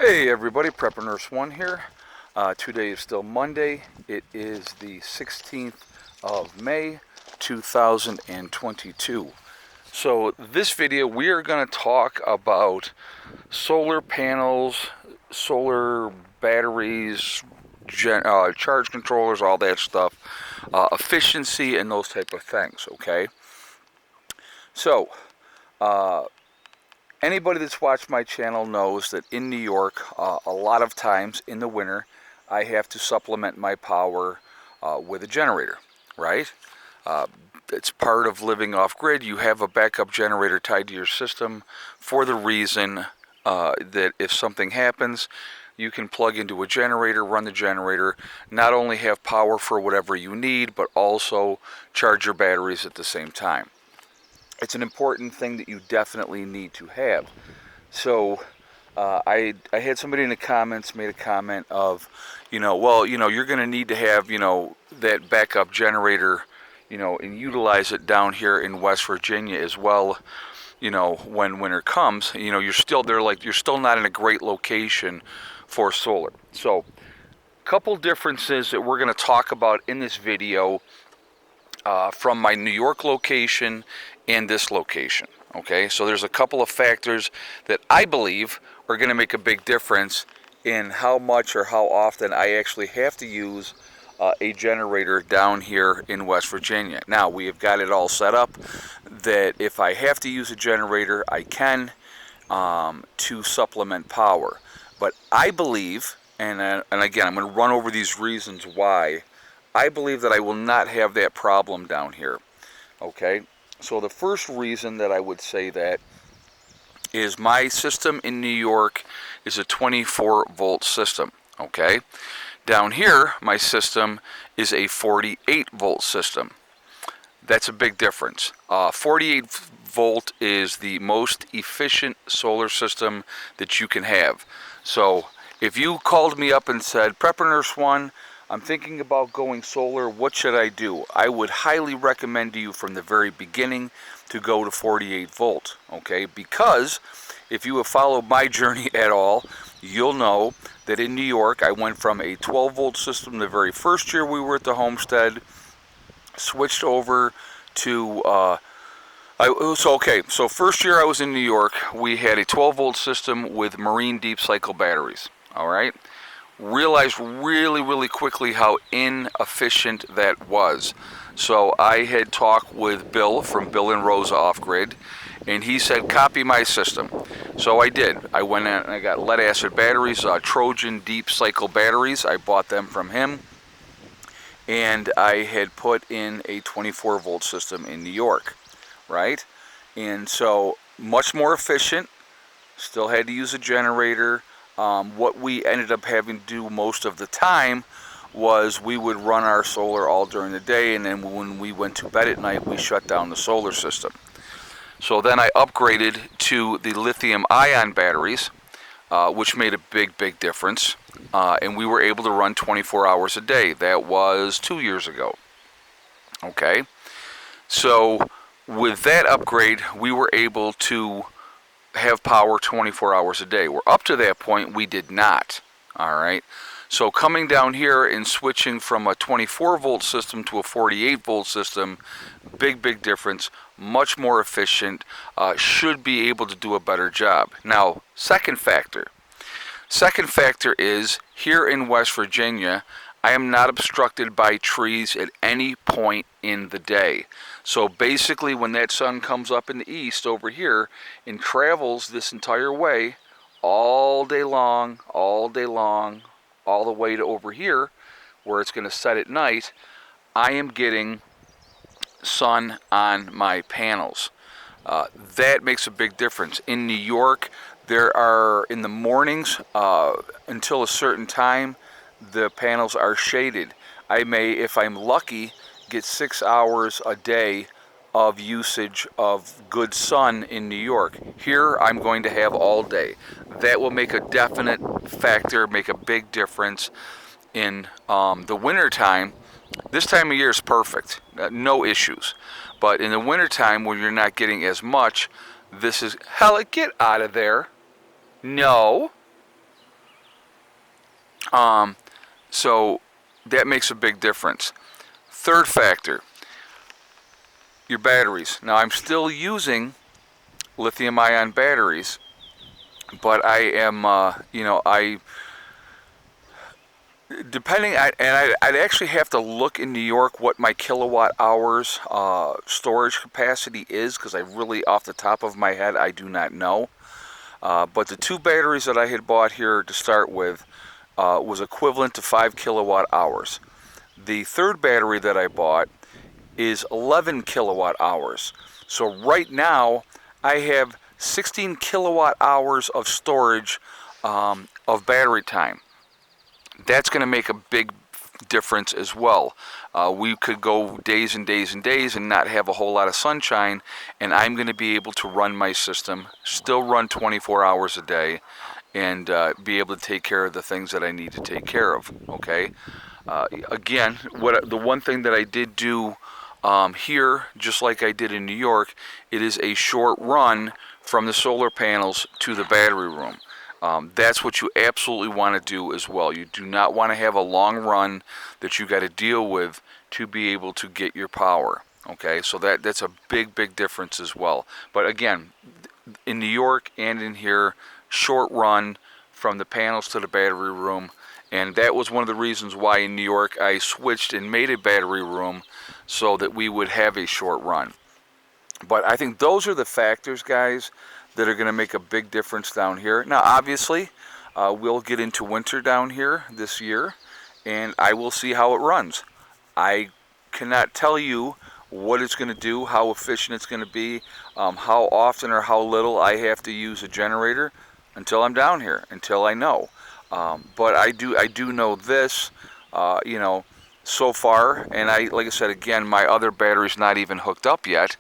Hey everybody, Prepper Nurse 1 here. Today is still Monday. It is the 16th of May, 2022. So this video we are going to talk about solar panels, solar batteries, charge controllers, all that stuff, efficiency and those type of things, okay? So, anybody that's watched my channel knows that in New York, a lot of times in the winter, I have to supplement my power with a generator, right? It's part of living off grid. You have a backup generator tied to your system for the reason that if something happens, you can plug into a generator, run the generator, not only have power for whatever you need, but also charge your batteries at the same time. It's an important thing that you definitely need to have. So I had somebody in the comments made a comment of, well, you're going to need to have, that backup generator, and utilize it down here in West Virginia as well, when winter comes. You're still there, like you're still not in a great location for solar. So a couple differences that we're going to talk about in this video from my New York location and this location. Okay, so there's a couple of factors that I believe are going to make a big difference in how much or how often I actually have to use a generator down here in West Virginia. Now, we have got it all set up that if I have to use a generator, I can to supplement power. But I believe, and again, I'm going to run over these reasons why, I believe that I will not have that problem down here. Okay, so the first reason that I would say that is my system in New York is a 24 volt system. Okay, down here my system is a 48 volt system. That's a big difference. 48 volt is the most efficient solar system that you can have. So if you called me up and said, Prepper Nurse 1, I'm thinking about going solar, what should I do? I would highly recommend to you from the very beginning to go to 48 volt, okay? Because if you have followed my journey at all, you'll know that in New York, I went from a 12 volt system the very first year we were at the homestead, switched over to, so first year I was in New York, we had a 12 volt system with marine deep cycle batteries, all right? Realized really quickly how inefficient that was. So I had talked with Bill from Bill and Rosa Off Grid, and he said copy my system. So I did. I went in and I got lead acid batteries, Trojan deep cycle batteries. I bought them from him, and I had put in a 24 volt system in New York, right? And so much more efficient. Still had to use a generator. What we ended up having to do most of the time was we would run our solar all during the day, and then when we went to bed at night, we shut down the solar system. So then I upgraded to the lithium ion batteries, which made a big difference, and we were able to run 24 hours a day. That was 2 years ago. Okay, so with that upgrade, we were able to have power 24 hours a day. We're up to that point, we did not. All right. So coming down here and switching from a 24 volt system to a 48 volt system, big difference, much more efficient, should be able to do a better job. Now, second factor is here in West Virginia, I am not obstructed by trees at any point in the day. So basically when that sun comes up in the east over here and travels this entire way all day long, all the way to over here where it's going to set at night, I am getting sun on my panels. That makes a big difference. In New York, there are, in the mornings until a certain time, the panels are shaded. I may, if I'm lucky, get 6 hours a day of usage of good sun in New York. Here I'm going to have all day. That will make a definite factor, make a big difference in the winter time. This time of year is perfect, no issues. But in the winter time when you're not getting as much, this is, hell, get out of there. No. So that makes a big difference. Third factor, your batteries. Now I'm still using lithium ion batteries, but I am, depending, I'd actually have to look in New York what my kilowatt hours storage capacity is, because I really, off the top of my head, I do not know. But the two batteries that I had bought here to start with was equivalent to 5 kilowatt hours. The third battery that I bought is 11 kilowatt hours. So right now I have 16 kilowatt hours of storage of battery time. That's going to make a big difference as well. We could go days and days and days and not have a whole lot of sunshine, and I'm going to be able to run my system, still run 24 hours a day, and be able to take care of the things that I need to take care of. Okay. Again, the one thing that I did do here, just like I did in New York, it is a short run from the solar panels to the battery room. That's what you absolutely want to do as well. You do not want to have a long run that you got to deal with to be able to get your power. Okay, so that's a big difference as well. But again, in New York and in here, short run from the panels to the battery room. And that was one of the reasons why in New York I switched and made a battery room so that we would have a short run. But I think those are the factors, guys, that are going to make a big difference down here. Now, obviously, we'll get into winter down here this year, and I will see how it runs. I cannot tell you what it's going to do, how efficient it's going to be, how often or how little I have to use a generator until I'm down here, until I know. But I do know this, so far, and like I said, again, my other battery's not even hooked up yet.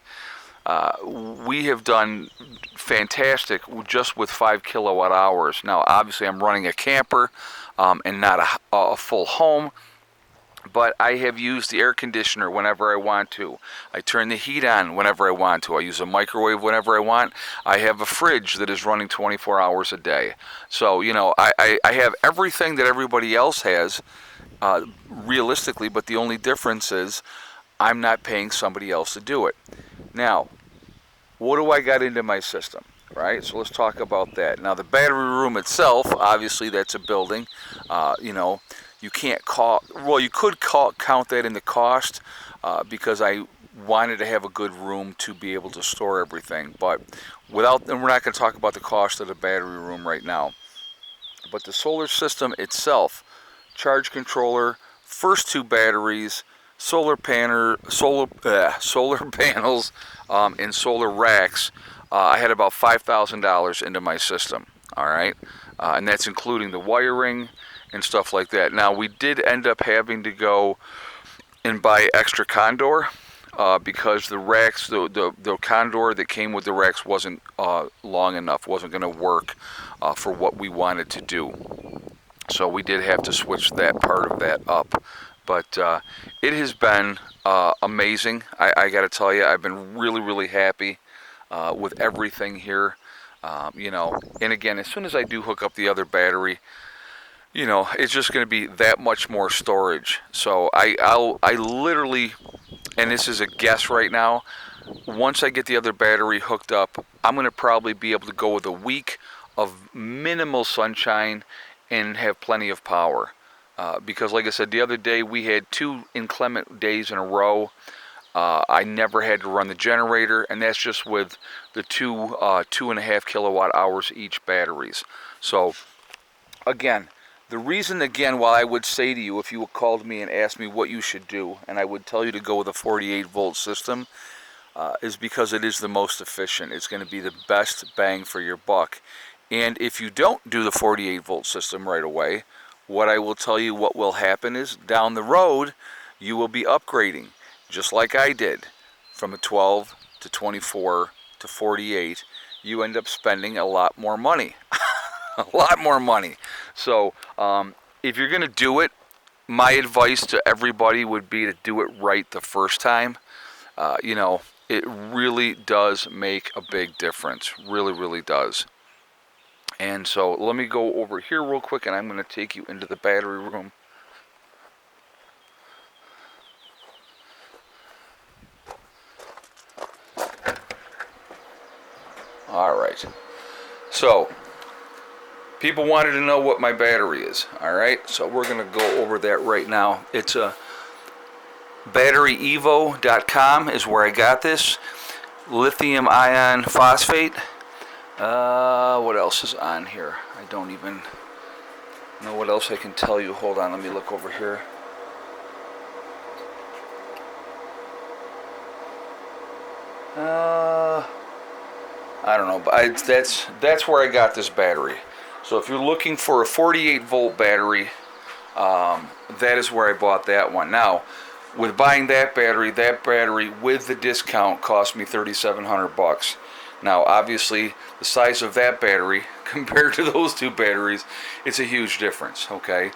We have done fantastic just with 5 kilowatt hours. Now, obviously, I'm running a camper and not a full home, but I have used the air conditioner whenever I want to. I turn the heat on whenever I want to. I use a microwave whenever I want. I have a fridge that is running 24 hours a day. So, I have everything that everybody else has, realistically, but the only difference is I'm not paying somebody else to do it. Now, what do I got into my system, right? So let's talk about that. Now, the battery room itself, obviously, that's a building. You can't you could count that in the cost because I wanted to have a good room to be able to store everything. But and we're not going to talk about the cost of the battery room right now. But the solar system itself, charge controller, first two batteries, solar panels, and solar racks. I had about $5,000 into my system. All right, and that's including the wiring and stuff like that. Now, we did end up having to go and buy extra condor because the racks, the condor that came with the racks wasn't long enough, wasn't going to work for what we wanted to do. So we did have to switch that part of that up. But it has been amazing. I got to tell you, I've been really happy with everything here. And again, as soon as I do hook up the other battery, it's just going to be that much more storage. So I literally, and this is a guess right now, once I get the other battery hooked up, I'm going to probably be able to go with a week of minimal sunshine and have plenty of power. Because like I said, the other day we had 2 inclement days in a row. I never had to run the generator, and that's just with the 2.5 kilowatt hours each batteries. So again, the reason, while I would say to you, if you called me and asked me what you should do, and I would tell you to go with a 48 volt system, is because it is the most efficient. It's going to be the best bang for your buck. And if you don't do the 48 volt system right away, what I will tell you what will happen is down the road, you will be upgrading, just like I did, from a 12 to 24 to 48. You end up spending a lot more money. A lot more money. So if you're going to do it, my advice to everybody would be to do it right the first time. It really does make a big difference. Really does. And so let me go over here real quick, and I'm going to take you into the battery room. All right. So people wanted to know what my battery is. All right. So we're going to go over that right now. It's a batteryevo.com is where I got this. Lithium ion phosphate. What else is on here? I don't even know what else I can tell you. Hold on, let me look over here. I don't know, but that's where I got this battery. So if you're looking for a 48 volt battery, that is where I bought that one. Now, with buying that battery with the discount cost me $3,700. Now, obviously, the size of that battery compared to those two batteries, it's a huge difference. Okay,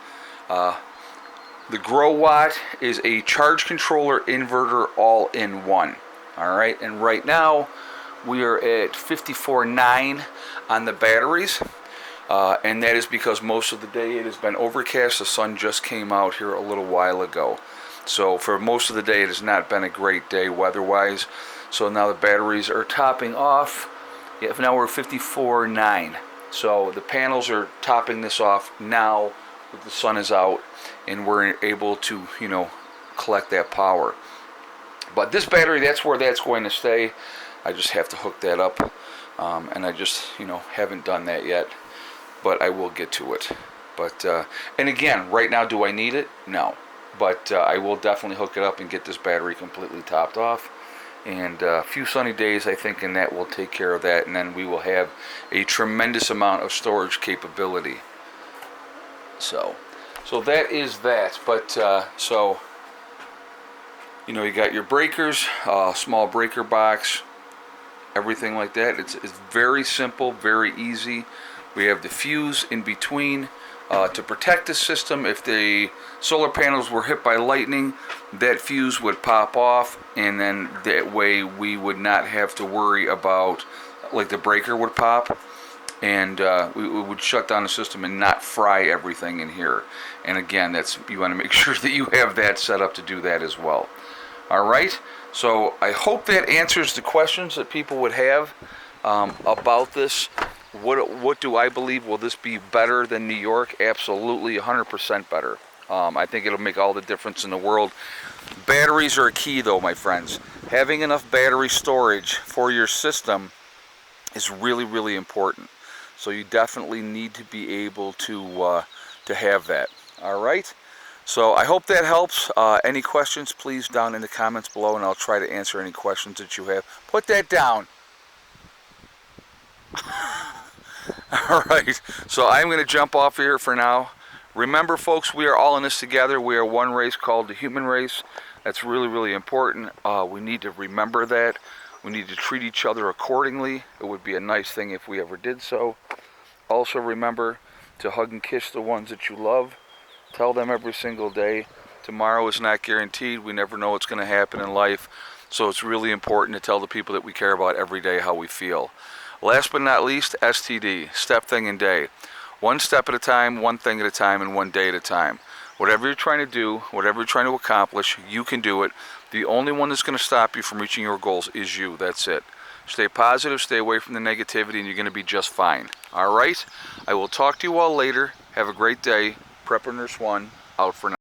the Grow Watt is a charge controller inverter all in one. All right, and right now we are at 54.9 on the batteries. And that is because most of the day it has been overcast. The sun just came out here a little while ago. So for most of the day it has not been a great day weather-wise. So now the batteries are topping off. Yeah, now we're 54.9. So the panels are topping this off now that the sun is out and we're able to, collect that power. But this battery, that's where that's going to stay. I just have to hook that up. And I just, haven't done that yet. But I will get to it. But and again, right now, do I need it? No. But I will definitely hook it up and get this battery completely topped off. And a few sunny days, I think, and that will take care of that. And then we will have a tremendous amount of storage capability. So that is that. But so, you got your breakers, small breaker box, everything like that. It's very simple, very easy. We have the fuse in between to protect the system. If the solar panels were hit by lightning, that fuse would pop off, and then that way we would not have to worry about, like, the breaker would pop, and we would shut down the system and not fry everything in here. And again, you want to make sure that you have that set up to do that as well. All right, so I hope that answers the questions that people would have about this. What do I believe? Will this be better than New York? Absolutely, 100% better. I think it'll make all the difference in the world. Batteries are key, though, my friends. Having enough battery storage for your system is really, really important. So you definitely need to be able to have that. All right. So I hope that helps. Any questions, please, down in the comments below, and I'll try to answer any questions that you have. Put that down. All right, so I'm going to jump off here for now. Remember, folks, we are all in this together. We are one race called the human race. That's really, really important. We need to remember that. We need to treat each other accordingly. It would be a nice thing if we ever did so. Also, remember to hug and kiss the ones that you love. Tell them every single day. Tomorrow is not guaranteed. We never know what's going to happen in life. So it's really important to tell the people that we care about every day how we feel. Last but not least, STD, step, thing, and day. One step at a time, one thing at a time, and one day at a time. Whatever you're trying to do, whatever you're trying to accomplish, you can do it. The only one that's going to stop you from reaching your goals is you. That's it. Stay positive, stay away from the negativity, and you're going to be just fine. All right? I will talk to you all later. Have a great day. Prepper Nurse 1, out for now.